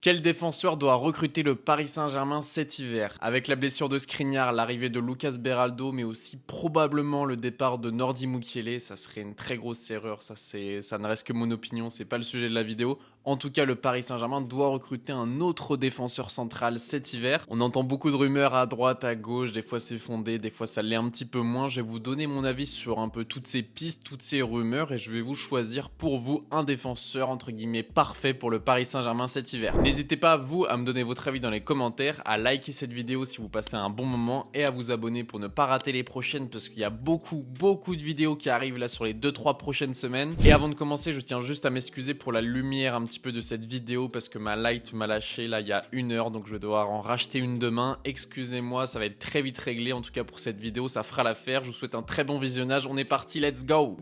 Quel défenseur doit recruter le Paris Saint-Germain cet hiver? Avec la blessure de Skriniar, l'arrivée de Lucas Beraldo, mais aussi probablement le départ de Nordi Mukiele, ça serait une très grosse erreur. Ça ne reste que mon opinion, c'est pas le sujet de la vidéo. En tout cas, le Paris Saint-Germain doit recruter un autre défenseur central cet hiver. On entend beaucoup de rumeurs à droite, à gauche, des fois c'est fondé, des fois ça l'est un petit peu moins. Je vais vous donner mon avis sur un peu toutes ces pistes, toutes ces rumeurs, et je vais vous choisir pour vous un défenseur entre guillemets parfait pour le Paris Saint-Germain cet hiver. N'hésitez pas, vous, à me donner votre avis dans les commentaires, à liker cette vidéo si vous passez un bon moment et à vous abonner pour ne pas rater les prochaines parce qu'il y a beaucoup de vidéos qui arrivent là sur les 2-3 prochaines semaines. Et avant de commencer, je tiens juste à m'excuser pour la lumière un petit peu de cette vidéo parce que ma light m'a lâché là il y a 1 heure, donc je vais devoir en racheter une demain. Excusez-moi, ça va être très vite réglé en tout cas pour cette vidéo, ça fera l'affaire. Je vous souhaite un très bon visionnage, on est parti, let's go!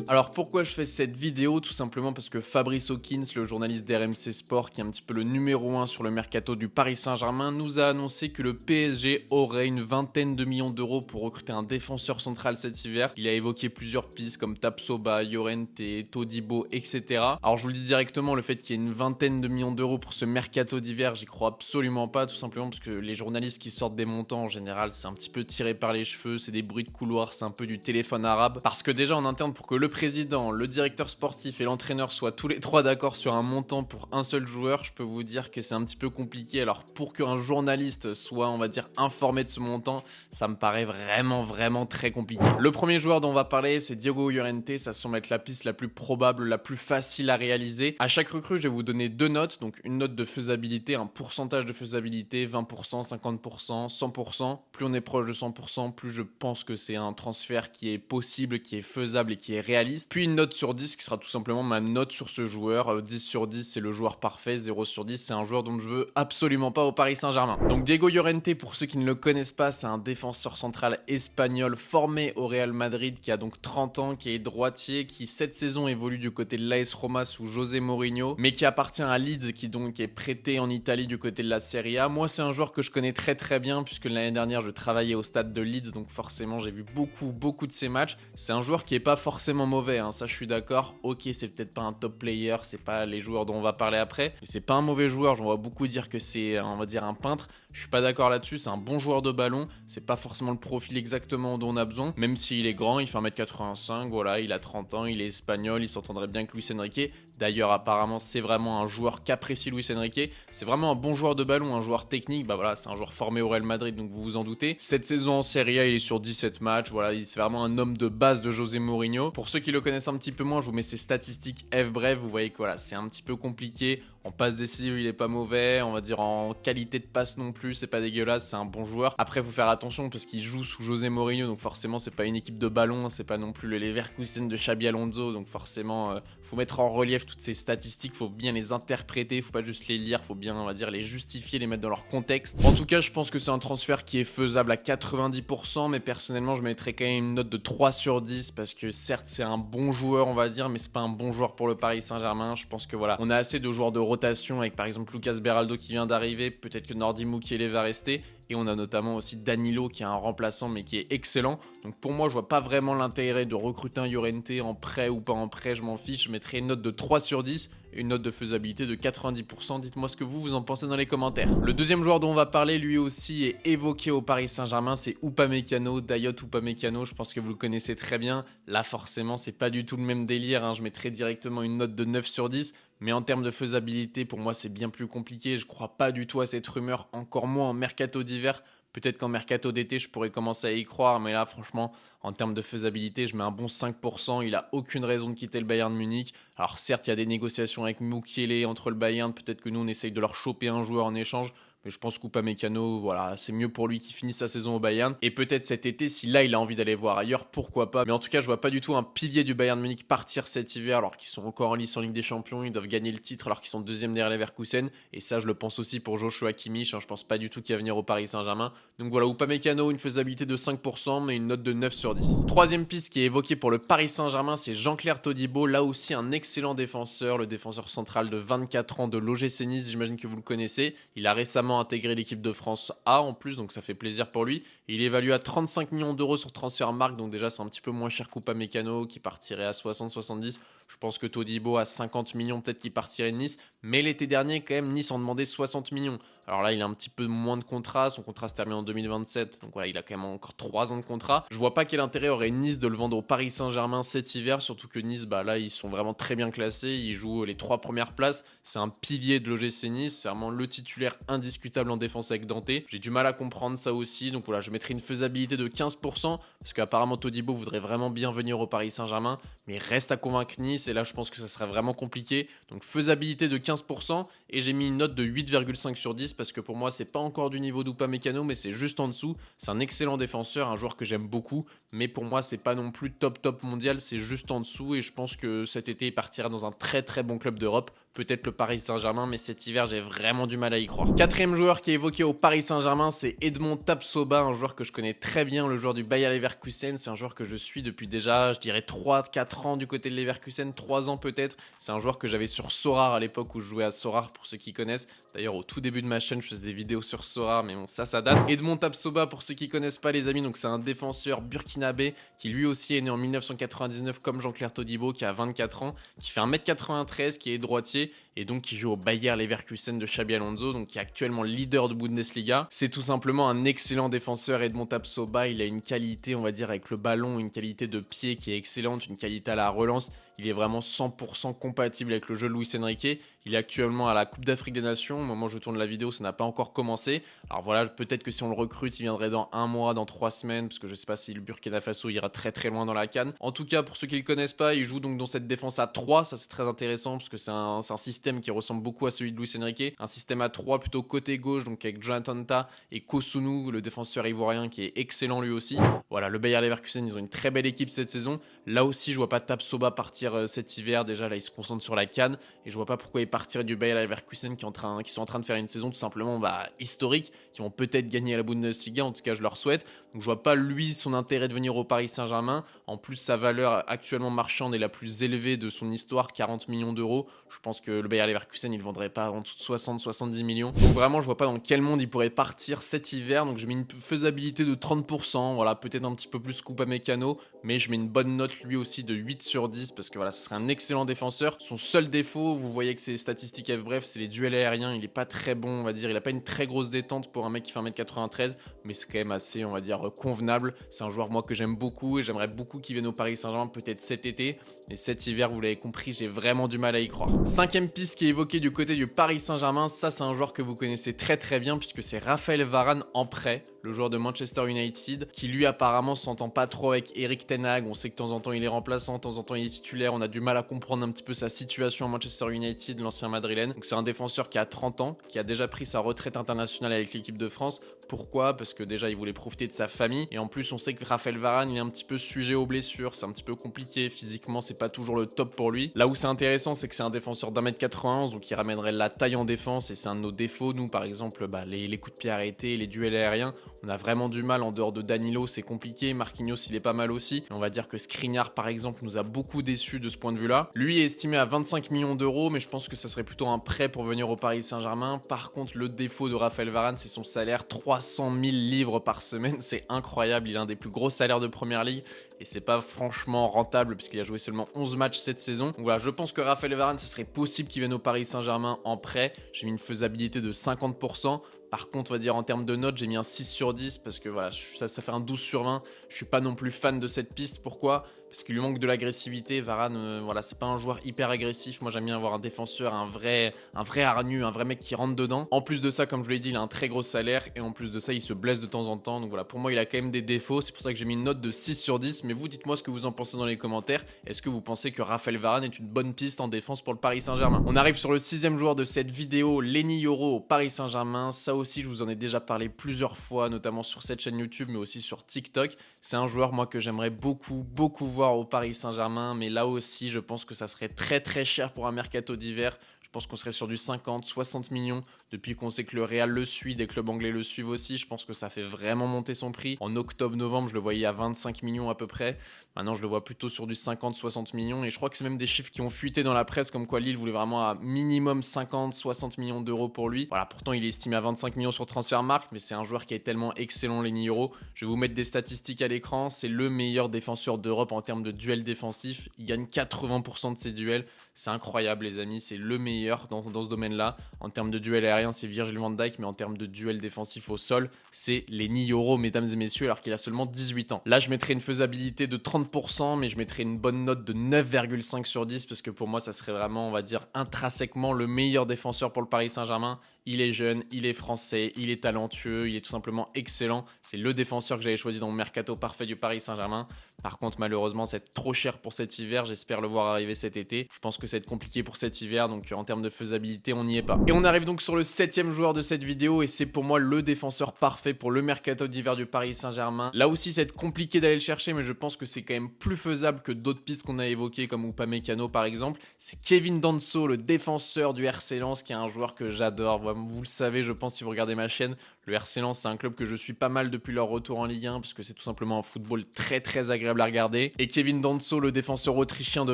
Alors pourquoi je fais cette vidéo? Tout simplement parce que Fabrice Hawkins, le journaliste d'RMC Sport, qui est un petit peu le numéro 1 sur le mercato du Paris Saint-Germain, nous a annoncé que le PSG aurait une vingtaine de millions d'euros pour recruter un défenseur central cet hiver. Il a évoqué plusieurs pistes comme Tapsoba, Llorente, Todibo, etc. Alors je vous le dis directement, le fait qu'il y ait une vingtaine de millions d'euros pour ce mercato d'hiver, j'y crois absolument pas, tout simplement parce que les journalistes qui sortent des montants en général, c'est un petit peu tiré par les cheveux, c'est des bruits de couloir, c'est un peu du téléphone arabe. Parce que déjà en interne, pour que le président, le directeur sportif et l'entraîneur soient tous les trois d'accord sur un montant pour un seul joueur, je peux vous dire que c'est un petit peu compliqué. Alors pour qu'un journaliste soit, on va dire, informé de ce montant, ça me paraît vraiment très compliqué. Le premier joueur dont on va parler, c'est Diogo Llorente. Ça semble être la piste la plus probable, la plus facile à réaliser. À chaque recrue, je vais vous donner deux notes. Donc une note de faisabilité, un pourcentage de faisabilité, 20%, 50%, 100%. Plus on est proche de 100%, plus je pense que c'est un transfert qui est possible, qui est faisable et qui est réaliste. Puis une note sur 10 qui sera tout simplement ma note sur ce joueur. 10 sur 10 c'est le joueur parfait, 0 sur 10 c'est un joueur dont je veux absolument pas au Paris Saint-Germain. Donc Diego Llorente, pour ceux qui ne le connaissent pas, c'est un défenseur central espagnol formé au Real Madrid qui a donc 30 ans, qui est droitier, qui cette saison évolue du côté de l'AS Roma sous José Mourinho, mais qui appartient à Leeds qui donc est prêté en Italie du côté de la Serie A. Moi c'est un joueur que je connais très bien puisque l'année dernière je travaillais au stade de Leeds, donc forcément j'ai vu beaucoup de ses matchs. C'est un joueur qui est pas forcément mauvais, hein, ça je suis d'accord. Ok, c'est peut-être pas un top player, c'est pas les joueurs dont on va parler après, mais c'est pas un mauvais joueur. J'en vois beaucoup dire que c'est, on va dire, un peintre. Je suis pas d'accord là-dessus, c'est un bon joueur de ballon, c'est pas forcément le profil exactement dont on a besoin, même s'il est grand, il fait 1m85, voilà, il a 30 ans, il est espagnol, il s'entendrait bien que Luis Enrique. D'ailleurs, apparemment, c'est vraiment un joueur qu'apprécie Luis Enrique. C'est vraiment un bon joueur de ballon, un joueur technique. Bah voilà, c'est un joueur formé au Real Madrid, donc vous vous en doutez. Cette saison en Serie A, il est sur 17 matchs. Voilà, c'est vraiment un homme de base de José Mourinho. Pour ceux qui le connaissent un petit peu moins, je vous mets ses statistiques F bref. Vous voyez que voilà, c'est un petit peu compliqué. En passe décisive, il est pas mauvais. On va dire en qualité de passe non plus, c'est pas dégueulasse. C'est un bon joueur. Après, il faut faire attention parce qu'il joue sous José Mourinho, donc forcément, c'est pas une équipe de ballon. C'est pas non plus le Leverkusen de Xabi Alonso, donc forcément, faut mettre en relief toutes ces statistiques. Faut bien les interpréter. Faut pas juste les lire. Faut bien, on va dire, les justifier, les mettre dans leur contexte. En tout cas, je pense que c'est un transfert qui est faisable à 90%, mais personnellement, je mettrais quand même une note de 3 sur 10 parce que certes, c'est un bon joueur, on va dire, mais c'est pas un bon joueur pour le Paris Saint-Germain. Je pense que voilà, on a assez de joueurs de rotation avec par exemple Lucas Beraldo qui vient d'arriver, peut-être que Nordi Mukiele va rester, et on a notamment aussi Danilo qui est un remplaçant mais qui est excellent. Donc pour moi, je vois pas vraiment l'intérêt de recruter un Llorente en prêt ou pas en prêt, je m'en fiche. Je mettrais une note de 3 sur 10 et une note de faisabilité de 90%. Dites-moi ce que vous en pensez dans les commentaires. Le deuxième joueur dont on va parler, lui aussi est évoqué au Paris Saint-Germain, c'est Upamecano, Dayot Upamecano. Je pense que vous le connaissez très bien. Là forcément, c'est pas du tout le même délire, hein. Je mettrais directement une note de 9 sur 10. Mais en termes de faisabilité, pour moi, c'est bien plus compliqué. Je crois pas du tout à cette rumeur, encore moins en mercato d'hiver. Peut-être qu'en mercato d'été, je pourrais commencer à y croire. Mais là, franchement, en termes de faisabilité, je mets un bon 5%. Il a aucune raison de quitter le Bayern Munich. Alors certes, il y a des négociations avec Mukiele entre le Bayern. Peut-être que nous, on essaye de leur choper un joueur en échange. Mais je pense qu'Upamecano, voilà, c'est mieux pour lui qu'il finisse sa saison au Bayern. Et peut-être cet été, si là il a envie d'aller voir ailleurs, pourquoi pas. Mais en tout cas, je vois pas du tout un pilier du Bayern Munich partir cet hiver alors qu'ils sont encore en lice en Ligue des Champions. Ils doivent gagner le titre alors qu'ils sont deuxième derrière Leverkusen. Et ça, je le pense aussi pour Joshua Kimmich. Je pense pas du tout qu'il va venir au Paris Saint-Germain. Donc voilà, Upamecano, une faisabilité de 5%, mais une note de 9 sur 10. Troisième piste qui est évoquée pour le Paris Saint-Germain, c'est Jean-Claire Todibo. Là aussi, un excellent défenseur, le défenseur central de 24 ans de l'OGC Nice. J'imagine que vous le connaissez. Il a récemment intégré l'équipe de France A en plus, donc ça fait plaisir pour lui. Il est évalué à 35 millions d'euros sur Transfermarkt, donc déjà c'est un petit peu moins cher qu'Upamecano qui partirait à 60-70. Je pense que Todibo à 50 millions, peut-être qu'il partirait de Nice. Mais l'été dernier, quand même, Nice en demandait 60 millions. Alors là, il a un petit peu moins de contrat. Son contrat se termine en 2027. Donc voilà, il a quand même encore 3 ans de contrat. Je vois pas quel intérêt aurait Nice de le vendre au Paris Saint-Germain cet hiver. Surtout que Nice, bah là, ils sont vraiment très bien classés. Ils jouent les 3 premières places. C'est un pilier de l'OGC Nice. C'est vraiment le titulaire indiscutable en défense avec Dante. J'ai du mal à comprendre ça aussi. Donc voilà, je mettrai une faisabilité de 15%. Parce qu'apparemment, Todibo voudrait vraiment bien venir au Paris Saint-Germain. Mais reste à convaincre Nice. Et là, je pense que ça serait vraiment compliqué. Donc faisabilité de 15%. Et j'ai mis une note de 8,5 sur 10 parce que pour moi, c'est pas encore du niveau d'Upamecano, mais c'est juste en dessous. C'est un excellent défenseur, un joueur que j'aime beaucoup, mais pour moi, c'est pas non plus top mondial, c'est juste en dessous. Et je pense que cet été, il partira dans un très bon club d'Europe, peut-être le Paris Saint-Germain, mais cet hiver, j'ai vraiment du mal à y croire. Quatrième joueur qui est évoqué au Paris Saint-Germain, c'est Edmond Tapsoba, un joueur que je connais très bien, le joueur du Bayer Leverkusen. C'est un joueur que je suis depuis déjà, je dirais 3-4 ans du côté de Leverkusen, 3 ans peut-être. C'est un joueur que j'avais sur Sorare à l'époque où je jouais à Sorare, pour ceux qui connaissent. D'ailleurs, au tout début de ma chaîne, je faisais des vidéos sur Sorare, mais bon, ça date. Edmond Tapsoba, pour ceux qui connaissent pas les amis, donc c'est un défenseur burkinabé qui lui aussi est né en 1999 comme Jean-Claire Todibo, qui a 24 ans, qui fait 1m93, qui est droitier et donc qui joue au Bayer Leverkusen de Xabi Alonso, donc qui est actuellement leader de Bundesliga. C'est tout simplement un excellent défenseur. Edmond Tapsoba, il a une qualité, on va dire, avec le ballon, une qualité de pied qui est excellente, une qualité à la relance. Il est vraiment 100% compatible avec le jeu de Luis Enrique. Il est actuellement à la Coupe d'Afrique des Nations. Au moment où je tourne la vidéo, ça n'a pas encore commencé. Alors voilà, peut-être que si on le recrute, il viendrait dans 1 mois, dans 3 semaines, parce que je ne sais pas si le Burkina Faso ira très loin dans la CAN. En tout cas, pour ceux qui ne le connaissent pas, il joue donc dans cette défense à 3. Ça, c'est très intéressant, parce que c'est un système qui ressemble beaucoup à celui de Luis Enrique. Un système à 3 plutôt côté gauche, donc avec Jonathan Tah et Kosunu, le défenseur ivoirien, qui est excellent lui aussi. Voilà, le Bayer Leverkusen, ils ont une très belle équipe cette saison. Là aussi, je vois pas Tapsoba partir cet hiver. Déjà, là, ils se concentrent sur la CAN. Et je vois pas pourquoi ils partiraient du Bayer Leverkusen qui sont en train de faire une saison tout simplement historique, qui vont peut-être gagner la Bundesliga, en tout cas je leur souhaite. Donc je vois pas lui son intérêt de venir au Paris Saint-Germain. En plus, sa valeur actuellement marchande est la plus élevée de son histoire, 40 millions d'euros. Je pense que le Bayer Leverkusen, il ne vendrait pas en dessous de 60-70 millions. Donc vraiment, je vois pas dans quel monde il pourrait partir cet hiver. Donc je mets une faisabilité de 30%, voilà, peut-être un petit peu plus Upamecano, mais je mets une bonne note lui aussi de 8 sur 10 parce que voilà, ce serait un excellent défenseur. Son seul défaut, vous voyez que ses statistiques F-bref, c'est les duels aériens. Il est pas très bon, on va dire. Il a pas une très grosse détente pour un mec qui fait 1m93, mais c'est quand même assez, on va dire, convenable. C'est un joueur, moi, que j'aime beaucoup et j'aimerais beaucoup qu'il vienne au Paris Saint-Germain peut-être cet été. Et cet hiver, vous l'avez compris, j'ai vraiment du mal à y croire. Cinquième piste qui est évoquée du côté du Paris Saint-Germain, ça c'est un joueur que vous connaissez très bien puisque c'est Raphaël Varane en prêt, le joueur de Manchester United, qui lui apparemment s'entend pas trop avec Erik ten Hag. On sait que de temps en temps il est remplaçant, de temps en temps il est titulaire. On a du mal à comprendre un petit peu sa situation à Manchester United, l'ancien madrilène. Donc c'est un défenseur qui a 30 ans, qui a déjà pris sa retraite internationale avec l'équipe de France. Pourquoi ? Parce que déjà il voulait profiter de sa famille et en plus on sait que Raphaël Varane il est un petit peu sujet aux blessures, c'est un petit peu compliqué physiquement, c'est pas toujours le top pour lui. Là où c'est intéressant, c'est que c'est un défenseur d'1m91, donc il ramènerait la taille en défense et c'est un de nos défauts. Nous par exemple, les coups de pied arrêtés, les duels aériens, on a vraiment du mal. En dehors de Danilo, c'est compliqué. Marquinhos, il est pas mal aussi. On va dire que Skriniar, par exemple, nous a beaucoup déçus de ce point de vue-là. Lui est estimé à 25 millions d'euros, mais je pense que ça serait plutôt un prêt pour venir au Paris Saint-Germain. Par contre, le défaut de Raphaël Varane, c'est son salaire, 300 000 livres par semaine. C'est incroyable. Il a un des plus gros salaires de Première Ligue et c'est pas franchement rentable puisqu'il a joué seulement 11 matchs cette saison. Donc voilà, je pense que Raphaël Varane, ça serait possible qu'il vienne au Paris Saint-Germain en prêt. J'ai mis une faisabilité de 50%. Par contre, on va dire en termes de notes, j'ai mis un 6 sur 10 parce que voilà, ça fait un 12 sur 20. Je suis pas non plus fan de cette piste. Pourquoi ? Parce qu'il lui manque de l'agressivité. Varane, voilà, c'est pas un joueur hyper agressif. Moi, j'aime bien avoir un défenseur, un vrai hargneux, un vrai mec qui rentre dedans. En plus de ça, comme je vous l'ai dit, il a un très gros salaire et en plus de ça, il se blesse de temps en temps. Donc voilà, pour moi, il a quand même des défauts. C'est pour ça que j'ai mis une note de 6 sur 10. Mais vous, dites-moi ce que vous en pensez dans les commentaires. Est-ce que vous pensez que Raphaël Varane est une bonne piste en défense pour le Paris Saint-Germain ? On arrive sur le 6e joueur de cette vidéo, Lenny Yoro au Paris Saint-Germain. Ça aussi, je vous en ai déjà parlé plusieurs fois, notamment sur cette chaîne YouTube, mais aussi sur TikTok. C'est un joueur, moi, que j'aimerais beaucoup voir au Paris Saint-Germain, mais là aussi, je pense que ça serait très cher pour un mercato d'hiver. Je pense qu'on serait sur du 50-60 millions. Depuis qu'on sait que le Real le suit, des clubs anglais le suivent aussi, je pense que ça fait vraiment monter son prix. En octobre-novembre, je le voyais à 25 millions à peu près. Maintenant, je le vois plutôt sur du 50-60 millions. Et je crois que c'est même des chiffres qui ont fuité dans la presse, comme quoi Lille voulait vraiment à minimum 50-60 millions d'euros pour lui. Voilà, pourtant, il est estimé à 25 millions sur Transfermarkt, mais c'est un joueur qui est tellement excellent, Lenny Yoro. Je vais vous mettre des statistiques à l'écran. C'est le meilleur défenseur d'Europe en termes termes de duels défensifs. Il gagne 80% de ses duels. C'est incroyable, les amis. C'est le meilleur dans ce domaine-là. En termes de duels aériens, c'est Virgil van Dijk. Mais en termes de duels défensifs au sol, c'est Lenny Yoro, mesdames et messieurs, alors qu'il a seulement 18 ans. Là, je mettrais une faisabilité de 30%, mais je mettrais une bonne note de 9,5 sur 10 parce que pour moi, ça serait vraiment, on va dire, intrinsèquement le meilleur défenseur pour le Paris Saint-Germain. Il est jeune, il est français, il est talentueux, il est tout simplement excellent. C'est le défenseur que j'avais choisi dans le mercato parfait du Paris Saint-Germain. Par contre, malheureusement, c'est trop cher pour cet hiver. J'espère le voir arriver cet été. Je pense que ça va être compliqué pour cet hiver, donc en termes de faisabilité, on n'y est pas. Et on arrive donc sur le 7e joueur de cette vidéo, et c'est pour moi le défenseur parfait pour le mercato d'hiver du Paris Saint-Germain. Là aussi, ça va être compliqué d'aller le chercher, mais je pense que c'est quand même plus faisable que d'autres pistes qu'on a évoquées, comme Upamecano par exemple. C'est Kevin Danso, le défenseur du RC Lens, qui est un joueur que j'adore. Vous le savez, je pense, si vous regardez ma chaîne. Le RC Lens, c'est un club que je suis pas mal depuis leur retour en Ligue 1, parce que c'est tout simplement un football très très agréable à regarder. Et Kevin Danso, le défenseur autrichien de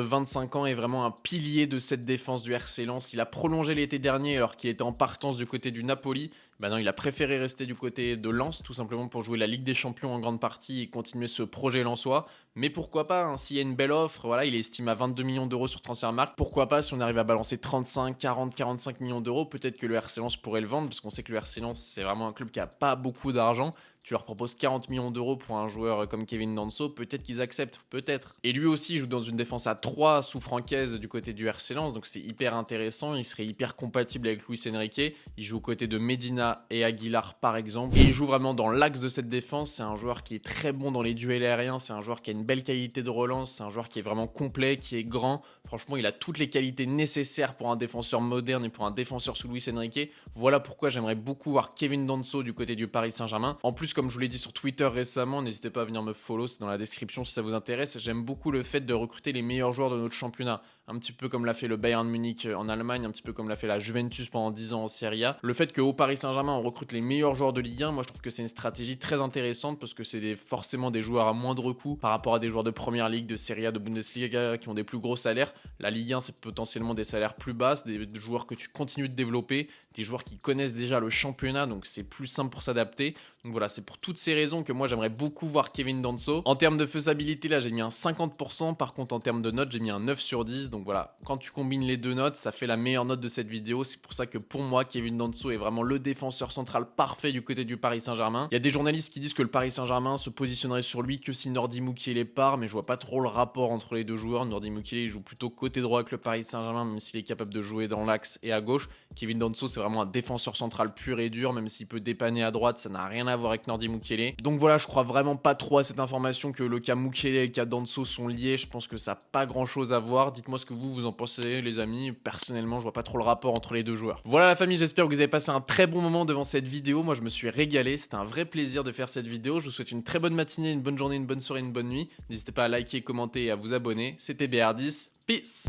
25 ans, est vraiment un pilier de cette défense du RC Lens. Il a prolongé l'été dernier alors qu'il était en partance du côté du Napoli. Non, il a préféré rester du côté de Lens, tout simplement pour jouer la Ligue des Champions en grande partie et continuer ce projet lensois. Mais pourquoi pas, hein, s'il y a une belle offre, voilà, il est estimé à 22 millions d'euros sur Transfermarkt. Pourquoi pas, si on arrive à balancer 35, 40, 45 millions d'euros, peut-être que le RC Lens pourrait le vendre, parce qu'on sait que le RC Lens, c'est vraiment un club qui a pas beaucoup d'argent. Tu leur proposes 40 millions d'euros pour un joueur comme Kevin Danso, peut-être qu'ils acceptent, peut-être. Et lui aussi, il joue dans une défense à 3 sous Francaise du côté du RC Lens, donc c'est hyper intéressant, il serait hyper compatible avec Luis Enrique. Il joue aux côtés de Medina et Aguilar par exemple, et il joue vraiment dans l'axe de cette défense. C'est un joueur qui est très bon dans les duels aériens, c'est un joueur qui a une belle qualité de relance, c'est un joueur qui est vraiment complet, qui est grand. Franchement, il a toutes les qualités nécessaires pour un défenseur moderne et pour un défenseur sous Luis Enrique. Voilà pourquoi j'aimerais beaucoup voir Kevin Danso du côté du Paris Saint-Germain. En plus, comme je vous l'ai dit sur Twitter récemment, n'hésitez pas à venir me follow, c'est dans la description si ça vous intéresse. J'aime beaucoup le fait de recruter les meilleurs joueurs de notre championnat, un petit peu comme l'a fait le Bayern Munich en Allemagne, un petit peu comme l'a fait la Juventus pendant 10 ans en Serie A. Le fait qu'au Paris Saint-Germain on recrute les meilleurs joueurs de Ligue 1, moi je trouve que c'est une stratégie très intéressante parce que c'est forcément des joueurs à moindre coût par rapport à des joueurs de Première Ligue, de Serie A, de Bundesliga qui ont des plus gros salaires. La Ligue 1 c'est potentiellement des salaires plus basses, des joueurs que tu continues de développer, des joueurs qui connaissent déjà le championnat, donc c'est plus simple pour s'adapter. Donc voilà, c'est pour toutes ces raisons que moi j'aimerais beaucoup voir Kevin Danso. En termes de faisabilité, là j'ai mis un 50%, par contre en termes de notes j'ai mis un 9 sur 10. Donc voilà, quand tu combines les deux notes, ça fait la meilleure note de cette vidéo. C'est pour ça que pour moi, Kevin Danso est vraiment le défenseur central parfait du côté du Paris Saint-Germain. Il y a des journalistes qui disent que le Paris Saint-Germain se positionnerait sur lui que si Nordi Mukiele part, mais je vois pas trop le rapport entre les deux joueurs. Nordi Mukiele il joue plutôt côté droit avec le Paris Saint-Germain, même s'il est capable de jouer dans l'axe et à gauche. Kevin Danso c'est vraiment un défenseur central pur et dur, même s'il peut dépanner à droite, ça n'a rien à voir avec Nordi Mukiele. Donc voilà, je crois vraiment pas trop à cette information que le cas Mukiele et le cas Danso sont liés. Je pense que ça n'a pas grand chose à voir. Dites-moi ce que vous en pensez, les amis. Personnellement, je vois pas trop le rapport entre les deux joueurs. Voilà la famille, j'espère que vous avez passé un très bon moment devant cette vidéo. Moi je me suis régalé, c'était un vrai plaisir de faire cette vidéo. Je vous souhaite une très bonne matinée, une bonne journée, une bonne soirée, une bonne nuit. N'hésitez pas à liker, commenter et à vous abonner. C'était BR10, peace.